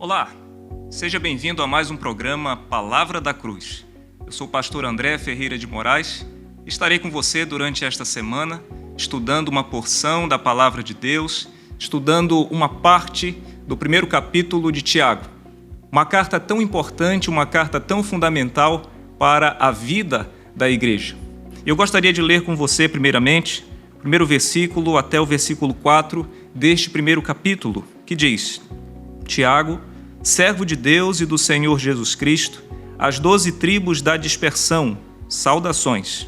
Olá, seja bem-vindo a mais um programa Palavra da Cruz. Eu sou o pastor André Ferreira de Moraes e estarei com você durante esta semana, estudando uma porção da Palavra de Deus, estudando uma parte do primeiro capítulo de Tiago. Uma carta tão importante, uma carta tão fundamental para a vida da igreja. Eu gostaria de ler com você, primeiramente, o primeiro versículo até o versículo 4 deste primeiro capítulo, que diz: Tiago, servo de Deus e do Senhor Jesus Cristo, às 12 tribos da dispersão, saudações.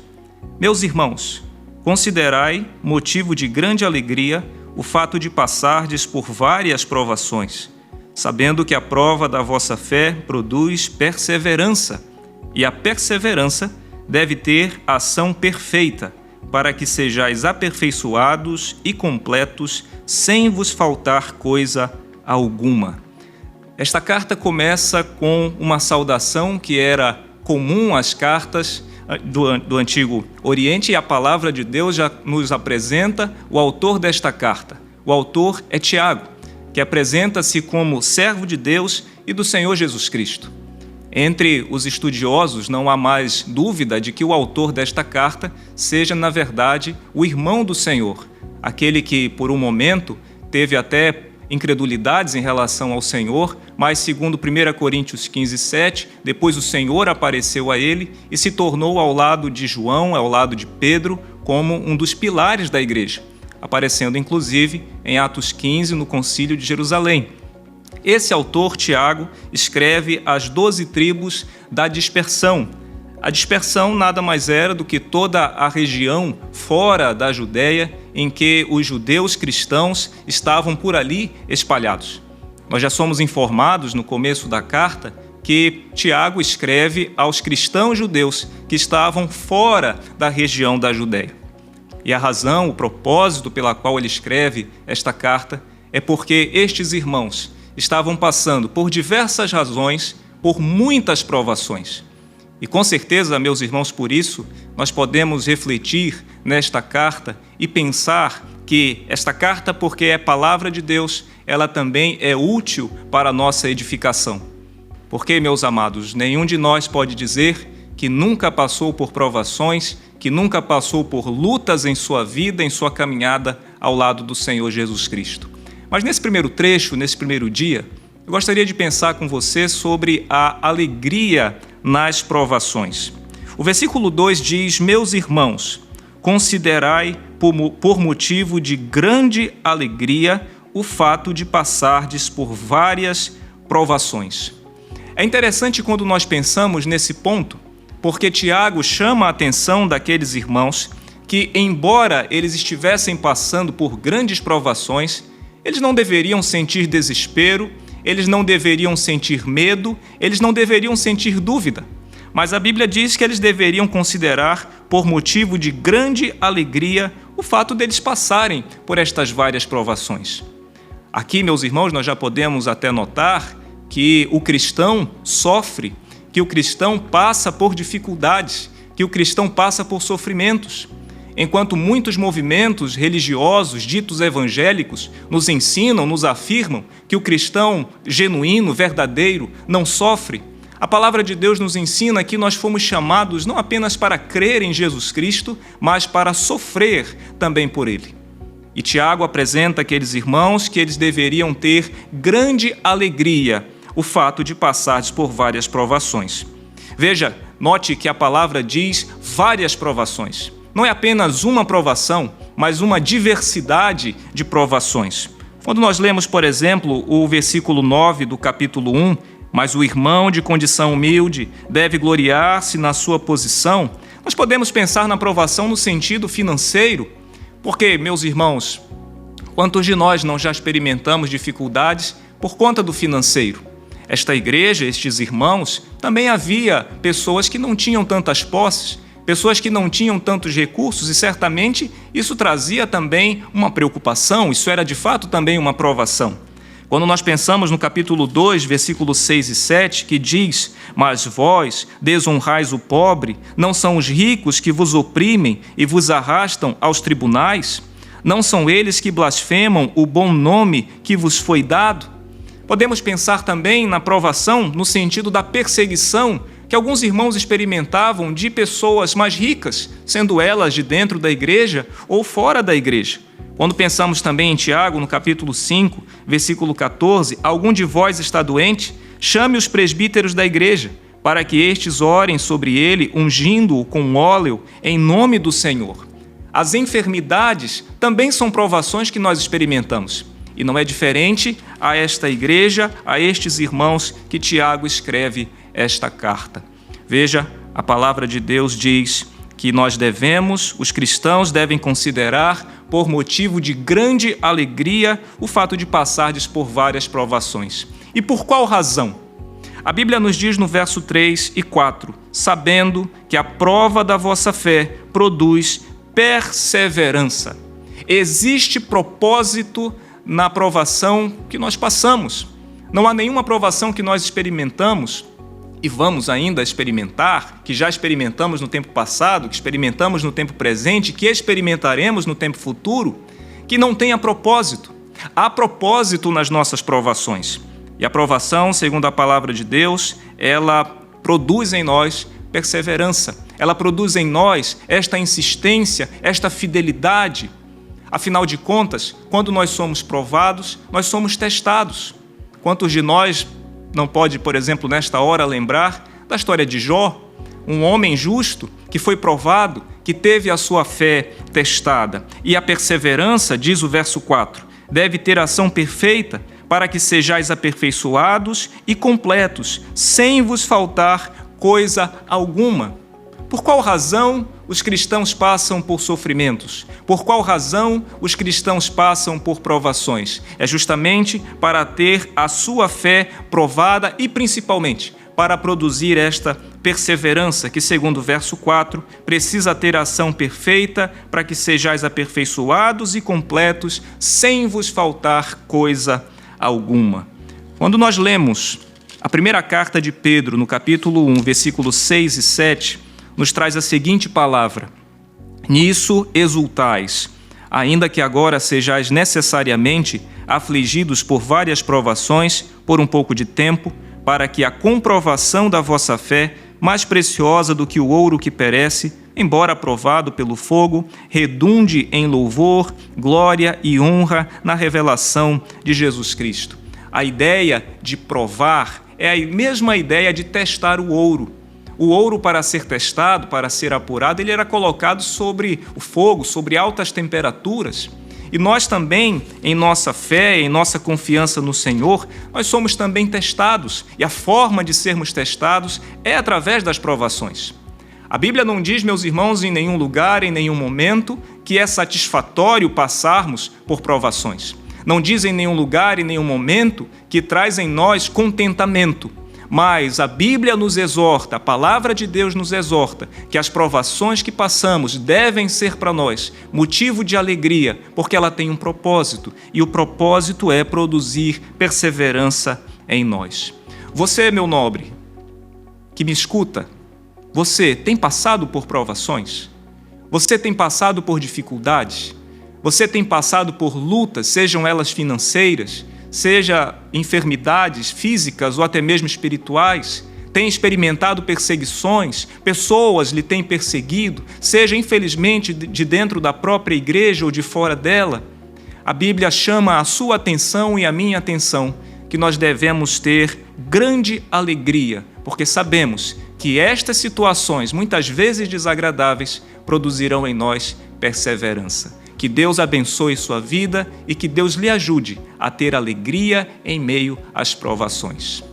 Meus irmãos, considerai motivo de grande alegria o fato de passardes por várias provações, sabendo que a prova da vossa fé produz perseverança, e a perseverança deve ter ação perfeita, para que sejais aperfeiçoados e completos, sem vos faltar coisa alguma. Esta carta começa com uma saudação que era comum às cartas do Antigo Oriente, e a palavra de Deus já nos apresenta o autor desta carta. O autor é Tiago, que apresenta-se como servo de Deus e do Senhor Jesus Cristo. Entre os estudiosos não há mais dúvida de que o autor desta carta seja, na verdade, o irmão do Senhor, aquele que, por um momento, teve até incredulidades em relação ao Senhor, mas segundo 1 Coríntios 15:7, depois o Senhor apareceu a ele e se tornou ao lado de João, ao lado de Pedro, como um dos pilares da igreja, aparecendo inclusive em Atos 15, no Concílio de Jerusalém. Esse autor, Tiago, escreve as 12 tribos da dispersão. A dispersão nada mais era do que toda a região fora da Judéia em que os judeus cristãos estavam por ali espalhados. Nós já somos informados no começo da carta que Tiago escreve aos cristãos judeus que estavam fora da região da Judéia. E a razão, o propósito pela qual ele escreve esta carta é porque estes irmãos estavam passando por diversas razões, por muitas provações. E com certeza, meus irmãos, por isso, nós podemos refletir nesta carta e pensar que esta carta, porque é palavra de Deus, ela também é útil para a nossa edificação. Porque, meus amados, nenhum de nós pode dizer que nunca passou por provações, que nunca passou por lutas em sua vida, em sua caminhada ao lado do Senhor Jesus Cristo. Mas nesse primeiro trecho, nesse primeiro dia, eu gostaria de pensar com você sobre a alegria nas provações. O versículo 2 diz: Meus irmãos, considerai por motivo de grande alegria o fato de passardes por várias provações. É interessante quando nós pensamos nesse ponto, porque Tiago chama a atenção daqueles irmãos que, embora eles estivessem passando por grandes provações, eles não deveriam sentir desespero, eles não deveriam sentir medo, eles não deveriam sentir dúvida. Mas a Bíblia diz que eles deveriam considerar, por motivo de grande alegria, o fato deles passarem por estas várias provações. Aqui, meus irmãos, nós já podemos até notar que o cristão sofre, que o cristão passa por dificuldades, que o cristão passa por sofrimentos. Enquanto muitos movimentos religiosos ditos evangélicos nos ensinam, nos afirmam que o cristão genuíno, verdadeiro, não sofre, a palavra de Deus nos ensina que nós fomos chamados não apenas para crer em Jesus Cristo, mas para sofrer também por Ele. E Tiago apresenta àqueles irmãos que eles deveriam ter grande alegria o fato de passardes por várias provações. Veja, note que a palavra diz várias provações. Não é apenas uma provação, mas uma diversidade de provações. Quando nós lemos, por exemplo, o versículo 9 do capítulo 1, mas o irmão de condição humilde deve gloriar-se na sua posição, nós podemos pensar na provação no sentido financeiro, porque, meus irmãos, quantos de nós não já experimentamos dificuldades por conta do financeiro? Esta igreja, estes irmãos, também havia pessoas que não tinham tantas posses, pessoas que não tinham tantos recursos, e certamente isso trazia também uma preocupação, isso era de fato também uma provação. Quando nós pensamos no capítulo 2, versículos 6 e 7, que diz: Mas vós desonrais o pobre, não são os ricos que vos oprimem e vos arrastam aos tribunais? Não são eles que blasfemam o bom nome que vos foi dado? Podemos pensar também na provação no sentido da perseguição que alguns irmãos experimentavam de pessoas mais ricas, sendo elas de dentro da igreja ou fora da igreja. Quando pensamos também em Tiago, no capítulo 5, versículo 14, algum de vós está doente, chame os presbíteros da igreja, para que estes orem sobre ele, ungindo-o com óleo em nome do Senhor. As enfermidades também são provações que nós experimentamos. E não é diferente a esta igreja, a estes irmãos que Tiago escreve esta carta. Veja, a palavra de Deus diz que os cristãos devem considerar por motivo de grande alegria o fato de passardes por várias provações. E por qual razão? A Bíblia nos diz no verso 3 e 4, sabendo que a prova da vossa fé produz perseverança. Existe propósito na provação que nós passamos. Não há nenhuma provação que nós experimentamos e vamos ainda experimentar, que já experimentamos no tempo passado, que experimentamos no tempo presente, que experimentaremos no tempo futuro, que não tenha propósito. Há propósito nas nossas provações. E a provação, segundo a palavra de Deus, ela produz em nós perseverança. Ela produz em nós esta insistência, esta fidelidade. Afinal de contas, quando nós somos provados, nós somos testados. Quantos de nós não pode, por exemplo, nesta hora lembrar da história de Jó, um homem justo que foi provado, que teve a sua fé testada. E a perseverança, diz o verso 4, deve ter ação perfeita para que sejais aperfeiçoados e completos, sem vos faltar coisa alguma. Por qual razão os cristãos passam por sofrimentos? Por qual razão os cristãos passam por provações? É justamente para ter a sua fé provada e, principalmente, para produzir esta perseverança que, segundo o verso 4, precisa ter ação perfeita para que sejais aperfeiçoados e completos, sem vos faltar coisa alguma. Quando nós lemos a primeira carta de Pedro, no capítulo 1, versículos 6 e 7, nos traz a seguinte palavra: nisso exultais, ainda que agora sejais necessariamente afligidos por várias provações, por um pouco de tempo, para que a comprovação da vossa fé, mais preciosa do que o ouro que perece, embora provado pelo fogo, redunde em louvor, glória e honra na revelação de Jesus Cristo. A ideia de provar é a mesma ideia de testar o ouro. O ouro, para ser testado, para ser apurado, ele era colocado sobre o fogo, sobre altas temperaturas. E nós também, em nossa fé, em nossa confiança no Senhor, nós somos também testados. E a forma de sermos testados é através das provações. A Bíblia não diz, meus irmãos, em nenhum lugar, em nenhum momento, que é satisfatório passarmos por provações. Não diz em nenhum lugar, em nenhum momento, que traz em nós contentamento. Mas a Bíblia nos exorta, a palavra de Deus nos exorta, que as provações que passamos devem ser para nós motivo de alegria, porque ela tem um propósito, e o propósito é produzir perseverança em nós. Você, meu nobre, que me escuta, você tem passado por provações? Você tem passado por dificuldades? Você tem passado por lutas, sejam elas financeiras, seja enfermidades físicas ou até mesmo espirituais? Tem experimentado perseguições, pessoas lhe têm perseguido, seja infelizmente de dentro da própria igreja ou de fora dela? A Bíblia chama a sua atenção e a minha atenção que nós devemos ter grande alegria, porque sabemos que estas situações, muitas vezes desagradáveis, produzirão em nós perseverança. Que Deus abençoe sua vida e que Deus lhe ajude a ter alegria em meio às provações.